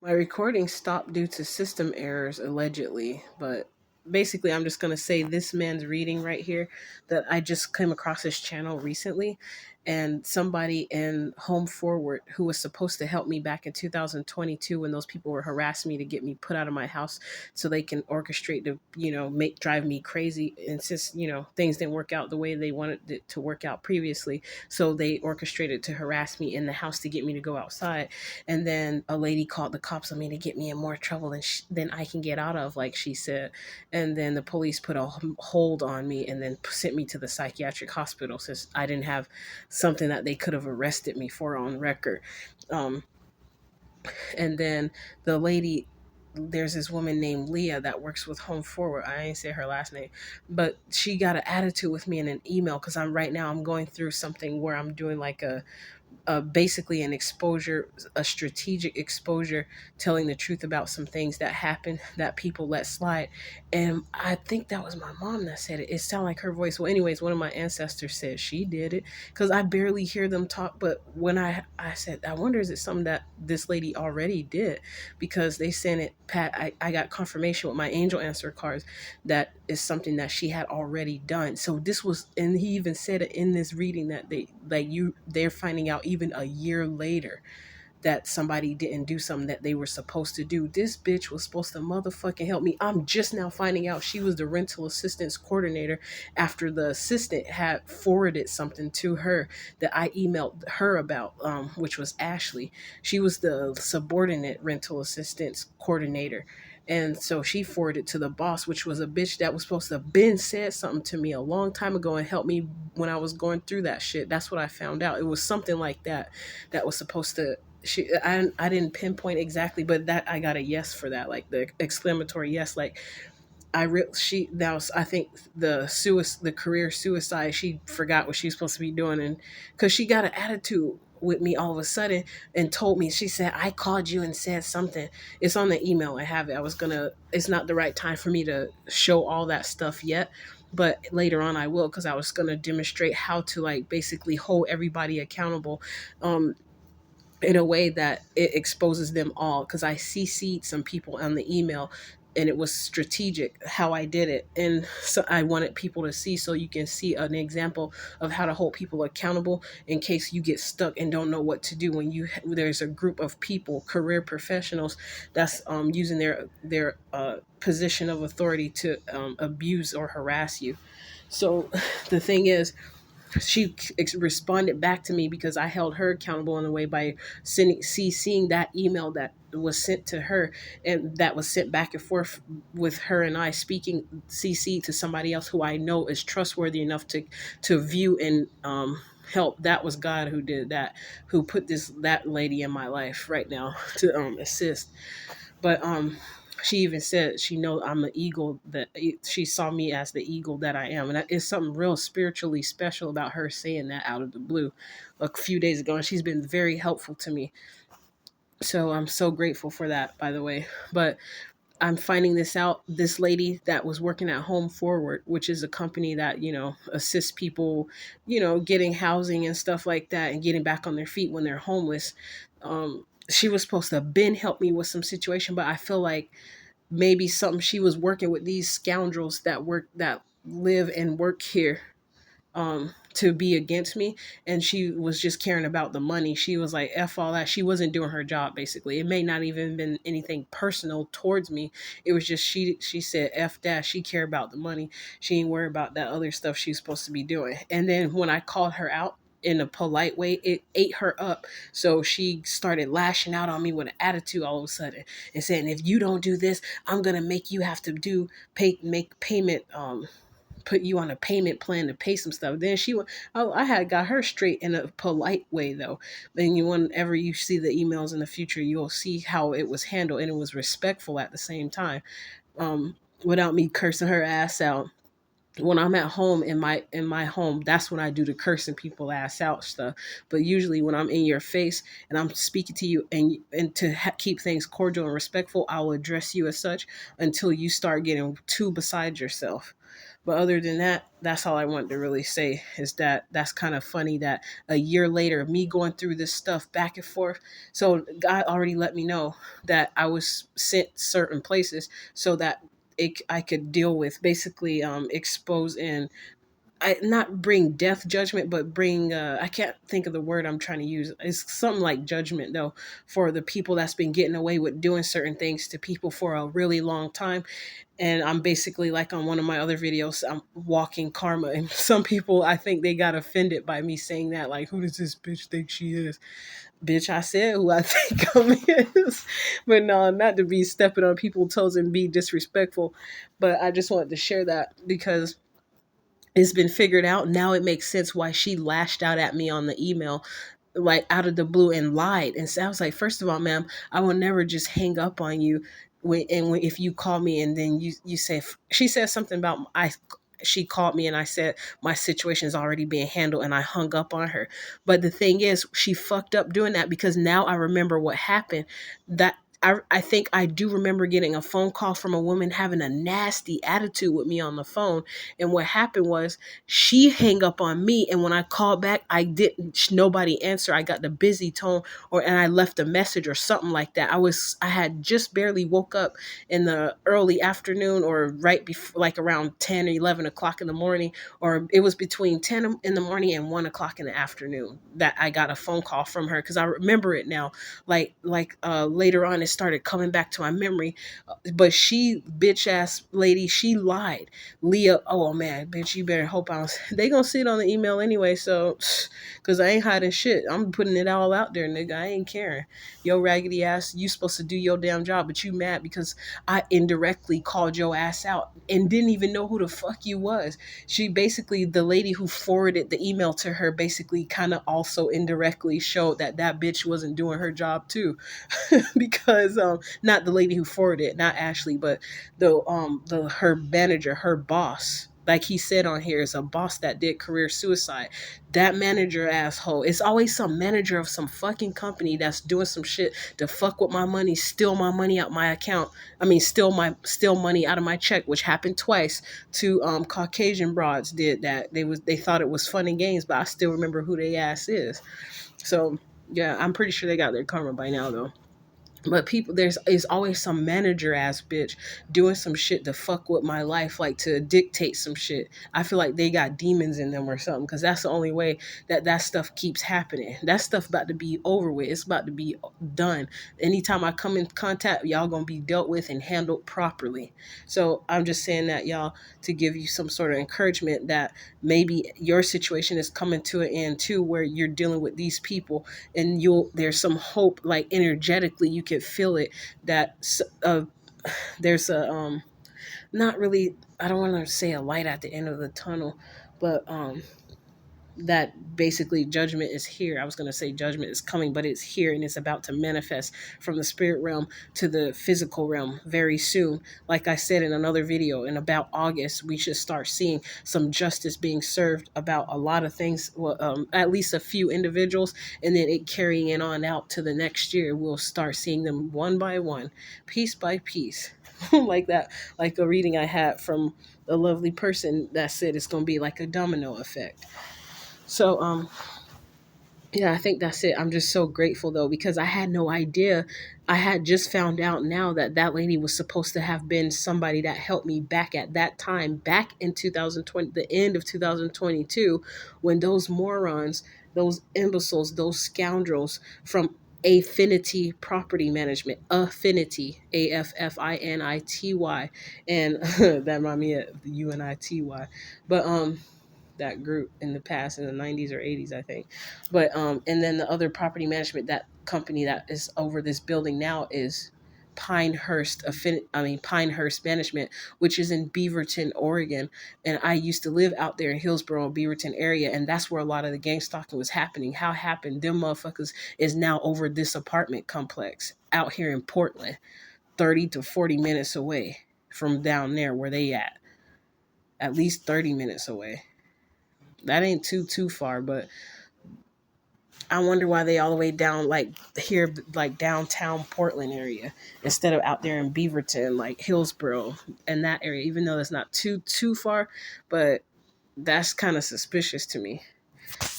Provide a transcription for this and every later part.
My recording stopped due to system errors, allegedly, but basically, I'm just going to say this man's reading right here that I just came across his channel recently. And somebody in Home Forward who was supposed to help me back in 2022 when those people were harassing me to get me put out of my house so they can orchestrate to, make drive me crazy. And since, things didn't work out the way they wanted it to work out previously, so they orchestrated to harass me in the house to get me to go outside. And then a lady called the cops on me to get me in more trouble than I can get out of, like she said. And then the police put a hold on me and then sent me to the psychiatric hospital since I didn't have something that they could have arrested me for on record. Um, and then the lady, there's this woman named Leah that works with Home Forward. I ain't say her last name, but she got an attitude with me in an email because I'm going through something where I'm doing like basically an exposure, a strategic exposure, telling the truth about some things that happened that people let slide. And I think that was my mom that said it. It sounded like her voice. Well, anyways, one of my ancestors said she did it because I barely hear them talk. But when I said, I wonder, is it something that this lady already did? Because they sent it, Pat, I got confirmation with my angel answer cards that is something that she had already done. So this was, and he even said it in this reading that they're finding out even a year later that somebody didn't do something that they were supposed to do. This bitch was supposed to motherfucking help me. I'm just now finding out she was the rental assistance coordinator after the assistant had forwarded something to her that I emailed her about, which was Ashley. She was the subordinate rental assistance coordinator. And so she forwarded to the boss, which was a bitch that was supposed to have been said something to me a long time ago and helped me when I was going through that shit. That's what I found out. It was something like that that was supposed to, I didn't pinpoint exactly, but that I got a yes for that, like the exclamatory yes. Like she that was, I think, the career suicide. She forgot what she was supposed to be doing, and because she got an attitude with me all of a sudden and told me, she said, I called you and said something. It's on the email, I have it. It's not the right time for me to show all that stuff yet, but later on I will, because I was gonna demonstrate how to like basically hold everybody accountable, um in a way that it exposes them all, because I CC'd some people on the email and it was strategic how I did it. And so I wanted people to see, so you can see an example of how to hold people accountable in case you get stuck and don't know what to do when there's a group of people, career professionals, that's using their position of authority to abuse or harass you. So the thing is, she responded back to me because I held her accountable in a way by seeing that email that was sent to her and that was sent back and forth with her and I speaking CC to somebody else who I know is trustworthy enough to view and help. That was God who did that, who put that lady in my life right now to assist. But she even said she know I'm an eagle, that she saw me as the eagle that I am. And that is something real spiritually special about her saying that out of the blue a few days ago. And she's been very helpful to me. So I'm so grateful for that, by the way. But I'm finding this out. This lady that was working at Home Forward, which is a company that, assists people, getting housing and stuff like that and getting back on their feet when they're homeless. She was supposed to have been help me with some situation, but I feel like maybe something, she was working with these scoundrels that live and work here, to be against me, and she was just caring about the money. She was like, F all that. She wasn't doing her job, basically. It may not even been anything personal towards me. It was just she said F that. She cared about the money. She ain't worried about that other stuff she's supposed to be doing. And then when I called her out in a polite way, it ate her up. So she started lashing out on me with an attitude all of a sudden and saying, if you don't do this, I'm gonna make you have to make payment, put you on a payment plan to pay some stuff. Then I had got her straight in a polite way though. And whenever you see the emails in the future, you'll see how it was handled, and it was respectful at the same time, without me cursing her ass out. When I'm at home in my home, that's when I do the cursing people ass out stuff. But usually when I'm in your face and I'm speaking to you, and to keep things cordial and respectful, I will address you as such until you start getting too beside yourself. But other than that, that's all I wanted to really say, is that that's kind of funny that a year later, me going through this stuff back and forth. So God already let me know that I was sent certain places so that I could deal with, basically expose and I not bring death judgment, but bring I can't think of the word I'm trying to use. It's something like judgment though, for the people that's been getting away with doing certain things to people for a really long time. And I'm basically, like on one of my other videos, I'm walking karma. And some people, I think they got offended by me saying that, like, who does this bitch think she is? Bitch, I said who I think I'm is. But no, not to be stepping on people's toes and be disrespectful. But I just wanted to share that because it's been figured out. Now it makes sense why she lashed out at me on the email, like out of the blue, and lied. And so I was like, first of all, ma'am, I will never just hang up on you if you call me and then you say, she said something about she called me and I said my situation is already being handled and I hung up on her. But the thing is, she fucked up doing that, because now I remember what happened. That I think I do remember getting a phone call from a woman having a nasty attitude with me on the phone. And what happened was, she hung up on me, and when I called back, I didn't, nobody answer. I got the busy tone, and I left a message or something like that. I had just barely woke up in the early afternoon, or right before, like around 10 or 11 o'clock in the morning, or it was between 10 in the morning and 1 o'clock in the afternoon, that I got a phone call from her, because I remember it now. Later on, it started coming back to my memory. But she, bitch ass lady, she lied. Leah, oh man, bitch, you better hope I was. They gonna see it on the email anyway, so, cause I ain't hiding shit. I'm putting it all out there, nigga. I ain't caring. Yo, raggedy ass, you supposed to do your damn job, but you mad because I indirectly called your ass out and didn't even know who the fuck you was. She basically, the lady who forwarded the email to her, basically kind of also indirectly showed that that bitch wasn't doing her job too, because not the lady who forwarded it, not Ashley, but the her manager, her boss, like he said on here, is a boss that did career suicide. That manager asshole. It's always some manager of some fucking company that's doing some shit to fuck with my money, steal my money out my account. I mean, steal money out of my check, which happened twice. Two Caucasian broads did that. They thought it was fun and games, but I still remember who they ass is. So yeah, I'm pretty sure they got their karma by now though. But people, there's is always some manager ass bitch doing some shit to fuck with my life, like to dictate some shit. I feel like they got demons in them or something, because that's the only way that stuff keeps happening. That stuff about to be over with. It's about to be done. Anytime I come in contact, y'all gonna be dealt with and handled properly. So I'm just saying that, y'all, to give you some sort of encouragement that maybe your situation is coming to an end too, where you're dealing with these people, and you'll there's some hope, like energetically you can feel it, that there's a not really, I don't want to say a light at the end of the tunnel, but that basically judgment is here. I was going to say judgment is coming, but it's here and it's about to manifest from the spirit realm to the physical realm very soon. Like I said in another video, in about August, we should start seeing some justice being served about a lot of things, well, at least a few individuals, and then it carrying it on out to the next year. We'll start seeing them one by one, piece by piece. Like that, like a reading I had from a lovely person that said it's going to be like a domino effect. So yeah, I think that's it. I'm just so grateful though, because I had no idea. I had just found out now that that lady was supposed to have been somebody that helped me back at that time, back in 2020, the end of 2022, when those morons, those imbeciles, those scoundrels from Affinity Property Management, Affinity, AFFINITY, and that remind me of the UNITY, but that group in the past, in the 90s or 80s, I think. But and then the other property management, that company that is over this building now, is Pinehurst Management, which is in Beaverton, Oregon. And I used to live out there in Hillsborough, Beaverton area, and that's where a lot of the gang stalking was happening. How happened? Them motherfuckers is now over this apartment complex out here in Portland, 30 to 40 minutes away from down there where they at. at least 30 minutes away. That ain't too far, but I wonder why they all the way down like here, like downtown Portland area, instead of out there in Beaverton, like Hillsboro and that area. Even though that's not too far, but that's kind of suspicious to me.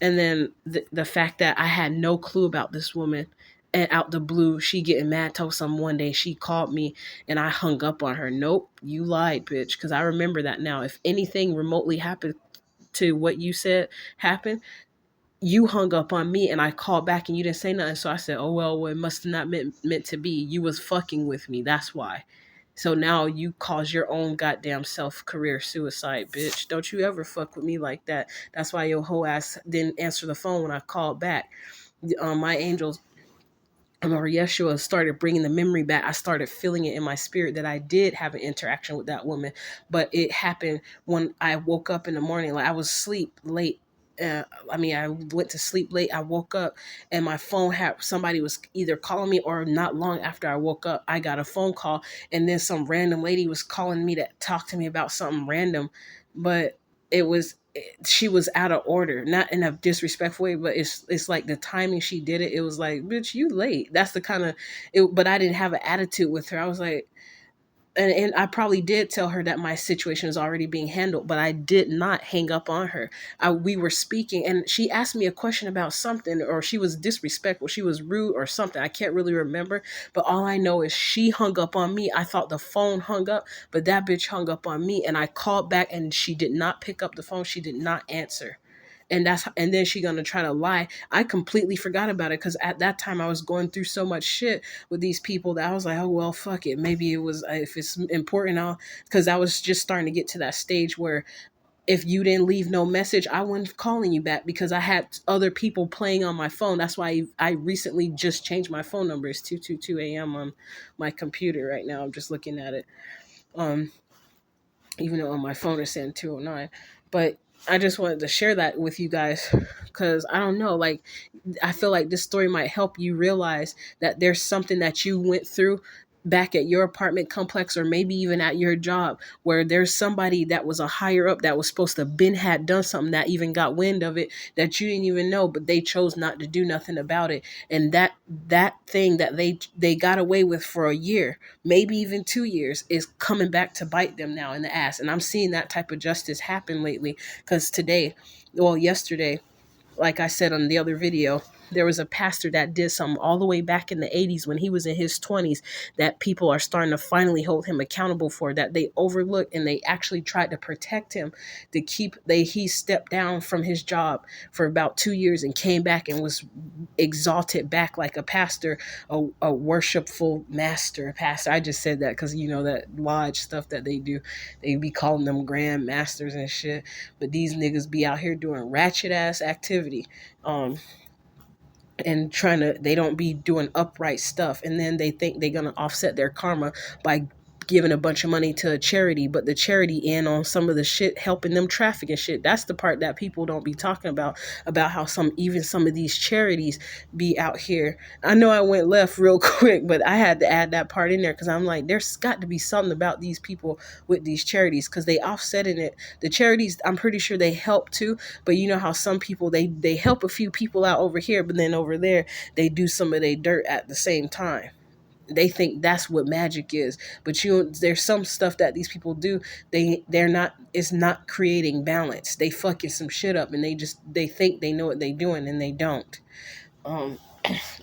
And then the fact that I had no clue about this woman, and out the blue she getting mad, told some one day she called me and I hung up on her. Nope, you lied, bitch. Because I remember that now. If anything remotely happened to what you said happened, you hung up on me and I called back and you didn't say nothing. So I said, oh, well, it must have not meant to be. You was fucking with me. That's why. So now you cause your own goddamn self career suicide, bitch. Don't you ever fuck with me like that. That's why your whole ass didn't answer the phone when I called back. My angels or Yeshua started bringing the memory back. I started feeling it in my spirit that I did have an interaction with that woman, but it happened when I woke up in the morning. Like I was asleep late. I went to sleep late. I woke up and my phone had somebody was either calling me, or not long after I woke up, I got a phone call, and then some random lady was calling me to talk to me about something random, but it was she was out of order, not in a disrespectful way, but it's like the timing she did it. It was like, bitch, you late. That's the kind of it. But I didn't have an attitude with her. I was like, and I probably did tell her that my situation is already being handled, but I did not hang up on her. We were speaking, and she asked me a question about something, or she was disrespectful, she was rude, or something. I can't really remember, but all I know is she hung up on me. I thought the phone hung up, but that bitch hung up on me, and I called back, and she did not pick up the phone. She did not answer. And then she gonna try to lie. I completely forgot about it because at that time I was going through so much shit with these people that I was like, oh well, fuck it. Maybe it was, if it's important, I'll, because I was just starting to get to that stage where if you didn't leave no message, I wasn't calling you back because I had other people playing on my phone. That's why I recently just changed my phone number. It's 222 a.m. on my computer right now. I'm just looking at it. Um, Even though on my phone it's saying 209. But I just wanted to share that with you guys because I don't know, like, I feel like this story might help you realize that there's something that you went through back at your apartment complex, or maybe even at your job, where there's somebody that was a higher up that was supposed to been had done something, that even got wind of it, that you didn't even know, but they chose not to do nothing about it. And that thing that they got away with for a year, maybe even 2 years, is coming back to bite them now in the ass. And I'm seeing that type of justice happen lately because yesterday, like I said on the other video, there was a pastor that did something all the way back in the 80s when he was in his 20s that people are starting to finally hold him accountable for, that they overlooked, and they actually tried to protect him to keep he stepped down from his job for about 2 years and came back and was exalted back like a pastor, a worshipful master pastor. I just said that because you know that lodge stuff that they do, they be calling them grand masters and shit, but these niggas be out here doing ratchet ass activity. And trying to, they don't be doing upright stuff, and then they think they're gonna offset their karma by giving a bunch of money to a charity, but the charity in on some of the shit helping them traffic and shit. That's the part that people don't be talking about how some of these charities be out here. I know I went left real quick, but I had to add that part in there because I'm like, there's got to be something about these people with these charities, because they offsetting it. The charities, I'm pretty sure they help too, but you know how some people, they help a few people out over here, but then over there they do some of their dirt at the same time. They think that's what magic is, but there's some stuff that these people do, they're not, it's not creating balance. They fucking some shit up, and they think they know what they're doing, and they don't. um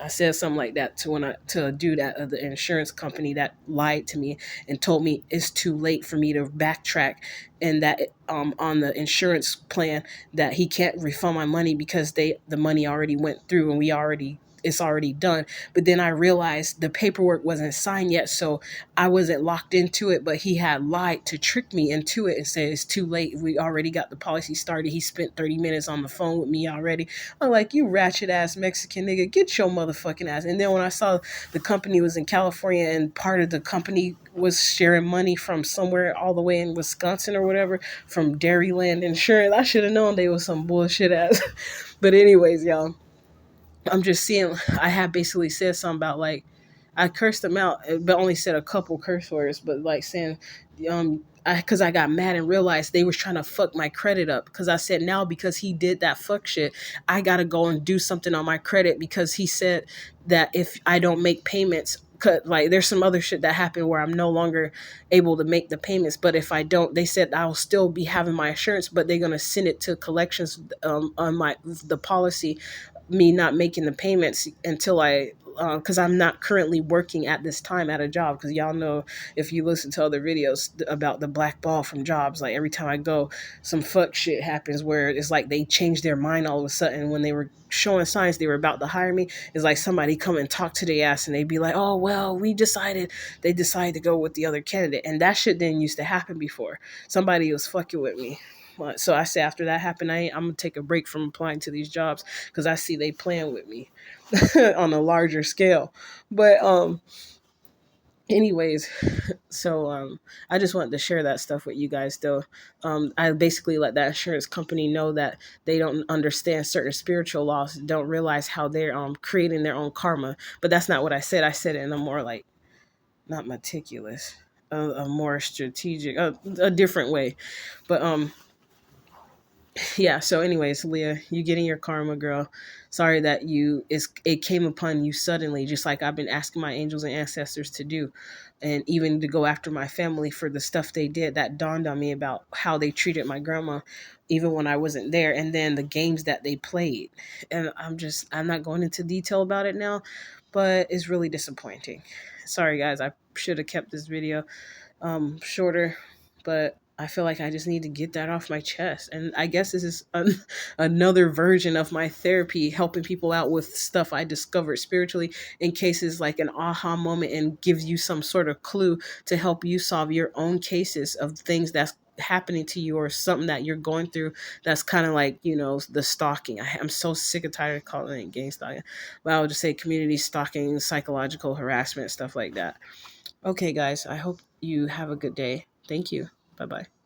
I said something like that to a dude at the insurance company that lied to me and told me it's too late for me to backtrack, and that on the insurance plan that he can't refund my money because the money already went through, and it's already done. But then I realized the paperwork wasn't signed yet, so I wasn't locked into it, but he had lied to trick me into it and said it's too late. We already got the policy started. He spent 30 minutes on the phone with me already. I'm like, you ratchet ass Mexican nigga, get your motherfucking ass. And then when I saw the company was in California and part of the company was sharing money from somewhere all the way in Wisconsin or whatever, from Dairyland Insurance, I should have known they was some bullshit ass. But anyways, y'all, I'm just seeing, I have basically said something about, like, I cursed them out, but only said a couple curse words, but like saying, because I got mad and realized they was trying to fuck my credit up. Because I said now because he did that fuck shit, I gotta go and do something on my credit because he said that if I don't make payments, like there's some other shit that happened where I'm no longer able to make the payments. But if I don't, they said I'll still be having my insurance, but they're gonna send it to collections on my the policy, me not making the payments until I because I'm not currently working at this time at a job. Because y'all know, if you listen to other videos about the black ball from jobs, like every time I go, some fuck shit happens where it's like they change their mind all of a sudden when they were showing signs they were about to hire me. It's like somebody come and talk to their ass and they be like, oh well, they decided to go with the other candidate, and that shit didn't used to happen before. Somebody was fucking with me. So I say after that happened, I'm gonna take a break from applying to these jobs because I see they playing with me on a larger scale. But anyways, so I just wanted to share that stuff with you guys though. I basically let that insurance company know that they don't understand certain spiritual laws, don't realize how they're creating their own karma. But that's not what I said. I said it in a more like, not meticulous, a more strategic, a different way. But yeah, so anyways, Leah, you getting your karma, girl. Sorry that it came upon you suddenly, just like I've been asking my angels and ancestors to do, and even to go after my family for the stuff they did. That dawned on me about how they treated my grandma even when I wasn't there, and then the games that they played. And I'm not going into detail about it now, but it's really disappointing. Sorry guys, I should have kept this video shorter, but I feel like I just need to get that off my chest. And I guess this is another version of my therapy, helping people out with stuff I discovered spiritually in cases like an aha moment, and gives you some sort of clue to help you solve your own cases of things that's happening to you or something that you're going through. That's kind of like, the stalking. I'm so sick and tired of calling it gang stalking, but I would just say community stalking, psychological harassment, stuff like that. Okay, guys, I hope you have a good day. Thank you. Bye bye.